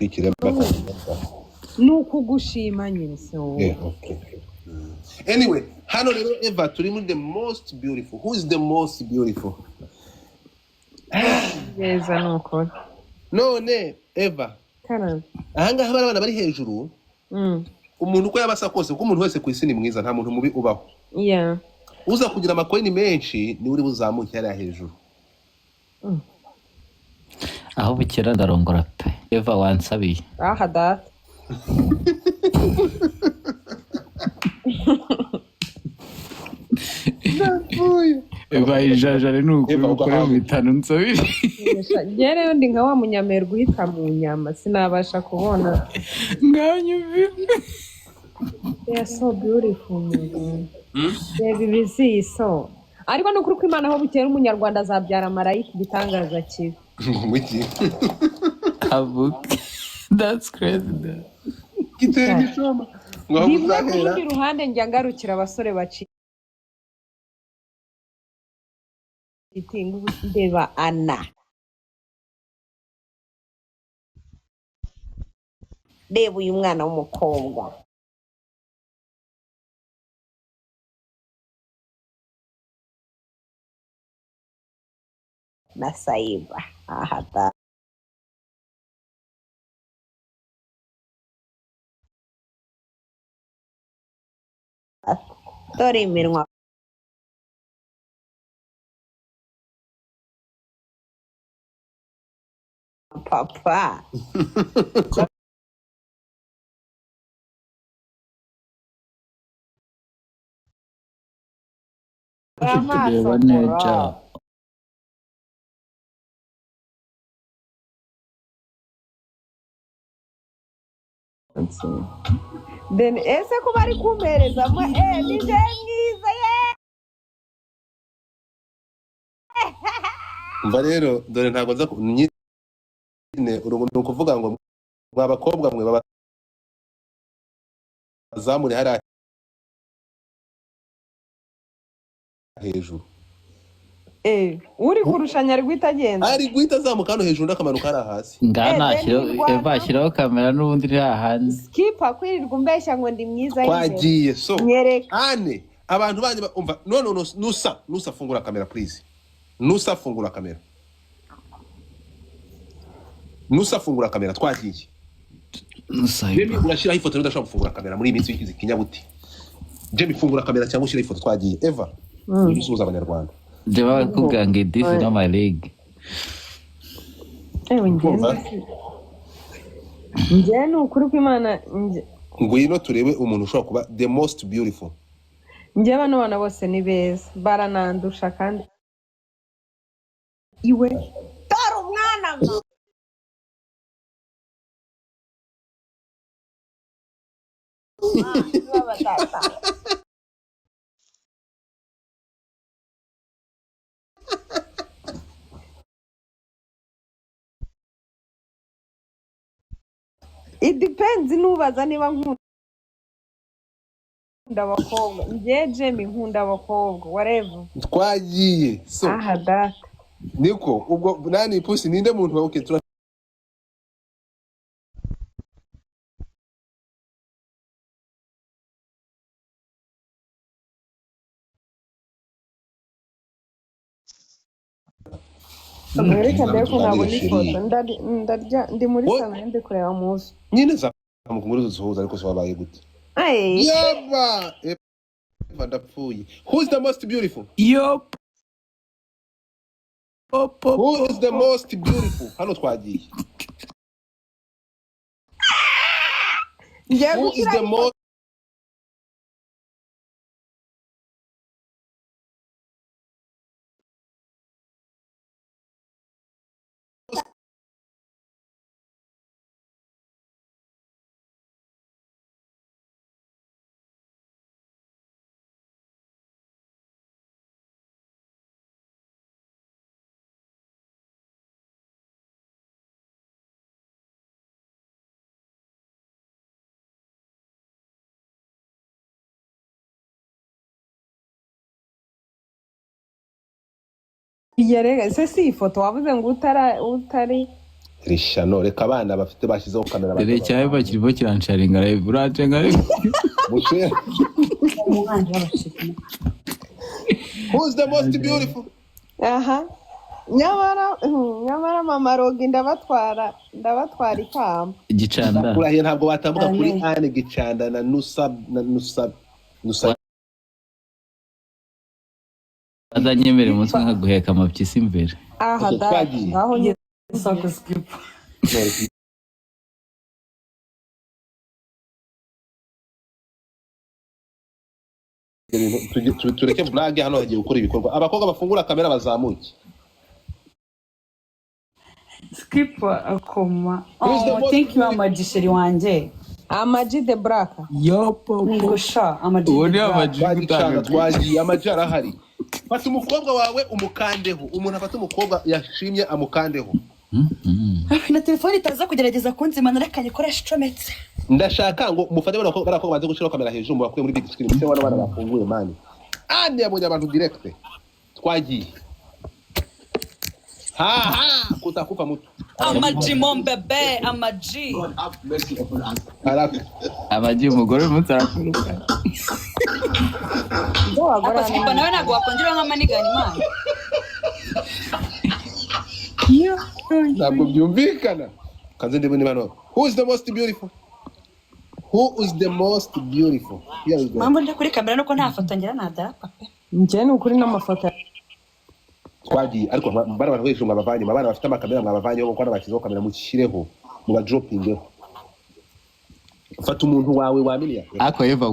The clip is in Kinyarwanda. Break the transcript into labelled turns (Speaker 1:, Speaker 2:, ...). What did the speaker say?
Speaker 1: kwikira
Speaker 2: nukugushima nyine so
Speaker 1: okay. Anyway, hano rero Eva turi muri the most beautiful. Who is the most beautiful?
Speaker 2: Beza nuko
Speaker 1: none Eva
Speaker 2: kana
Speaker 1: ahanga haba abana bari hejuru umuntu uko yabasa kose kuko umuntu wese ku isi ni mwiza nta muntu mubi ubaho uza kugira amakoini menshi ni uri buzamuke yari hejuru
Speaker 3: aho bukera ndarongora pe Eva wansabiye
Speaker 2: aha data
Speaker 3: Eva ijajare nuko ukora mu bitanu nsabiri
Speaker 2: Jere ndi nka wa munyamerwa guhita mu nyama sinabasha kubona
Speaker 3: nganyuvi
Speaker 2: they are so beautiful baby so ariko nukuri ko Imana aho bukera umunyarwanda azabyara marayika gitangaza kibi
Speaker 1: wiki
Speaker 3: avuka that's crazy
Speaker 1: kiteye bishoma
Speaker 2: ngaho uzahera ndi ruhande njya ngarukira abasore baci itingu ndeba ana reba uyu mwana w'umukobwa na Saiba ahata dore iminwa papa
Speaker 3: tureba neza
Speaker 2: then ese ko bari kumpereza ma ni je mwiza ye
Speaker 1: mva rero dore ntago nza nyine urugo ukuvuga ngo mwabakobwa mwe baba azamuri hari hejuru
Speaker 2: uri kurushanya ari guhita agenda
Speaker 1: ari guhita azamuka hano hejuru ndakamanuka hari hasi
Speaker 3: ngana Eva ashyiraho kamera n'ubundi iri hanze
Speaker 2: skipa kwirirwa umbeshya ngo ndi mwiza
Speaker 1: twagiye so ane abantu banje umva no nusa fungura kamera please nusa fungura kamera twagiye Jemi urashiraho ifoto udashaka gufungura kamera muri iminsi y'ikizi kinyabuti Jemi fungura kamera cyangwa ushira ifoto twagiye Eva bisuhuza abanyarwanda
Speaker 3: Jeba kugange this is not my leg
Speaker 2: nje nukuri ko Imana
Speaker 1: ngwino turebe umuntu ushobora kuba the most beautiful
Speaker 2: nje bano bana bose ni beza baranandusha kandi iwe tara umwana it depends nubaza niba nkunda abakobwa ngeje nkunda abakobwa whatever
Speaker 1: twagiye so
Speaker 2: aha data
Speaker 1: niko ubwo nani pusi ninde muntu wa okay
Speaker 2: Amerika mbeko nabona ifoto ndarya ndi muri sana ndi kureba muzo
Speaker 1: nyine za mukumuruzo zuhuza ariko so babaye gute yaba Eva ndapfuye who is the most beautiful
Speaker 3: yop
Speaker 1: who is the most beautiful hano twagiye who is the most
Speaker 2: yarega ese si ifoto wavuze ngo utari
Speaker 1: rishano reka abana bafite bashyizeho kamera
Speaker 3: Dede cyawe bakirimo kiransharinga live uracenga live.
Speaker 1: Mushe. Who's the most beautiful?
Speaker 2: Aha. Nyamara mama Rogi ndabatwara ikamba.
Speaker 3: Igicanda.
Speaker 1: Kurahiye ntabwo batambuka kuri ane gicanda na nusab.
Speaker 3: Azanyemere umunsi nka guheka amapyisi imbere.
Speaker 2: Aha da. Aho ngiye
Speaker 4: Sako skip.
Speaker 1: Tureke blague hano hagiye gukora ibikorwa. Abakobwa bafungura kamera bazamuke.
Speaker 4: Skip akoma. Oh, thank you amajisheri wanje.
Speaker 2: Amaji de Black.
Speaker 3: Yo popo.
Speaker 4: Ngosha amaji.
Speaker 3: Uone amaji
Speaker 1: Bagicanga twagiye amajara arahari. Fata umukobwa wawe umukandeho. Umuntu afata umukobwa yashimye amukandeho.
Speaker 4: Na telefone itaza kugerageza kunzima narekanye koresha icometse.
Speaker 1: Ndashaka ngo mufate barakobwa baze gushira kamera hejuru mu bakuye muri big screen se wana bafunguye mani. Andi yabonye abantu direct. Twagiye. Ha kutakufa mutu.
Speaker 4: Amaji mon bebe amaji.
Speaker 1: Arafu.
Speaker 3: Amaji umugore umunsi arakuruka.
Speaker 4: Akasipa nawe ntabwo wakongera nk'amanigani mani.
Speaker 1: Ntabwo byumvikana. Kanze ndebone bano. Who is the most beautiful? Who is the most beautiful?
Speaker 4: Mambo ndi kuri kamera nuko nta foto ngira nadapa pe.
Speaker 2: Njye ni ukuri n'amafoto.
Speaker 1: Twagiye ariko bana hejuru mwabavanye abana bafite amakamera mwabavanye bo kwana bashyizeho kamera mukireho mu ba droppingeho. Fata umuntu wawe wamenya.
Speaker 3: Ako Eva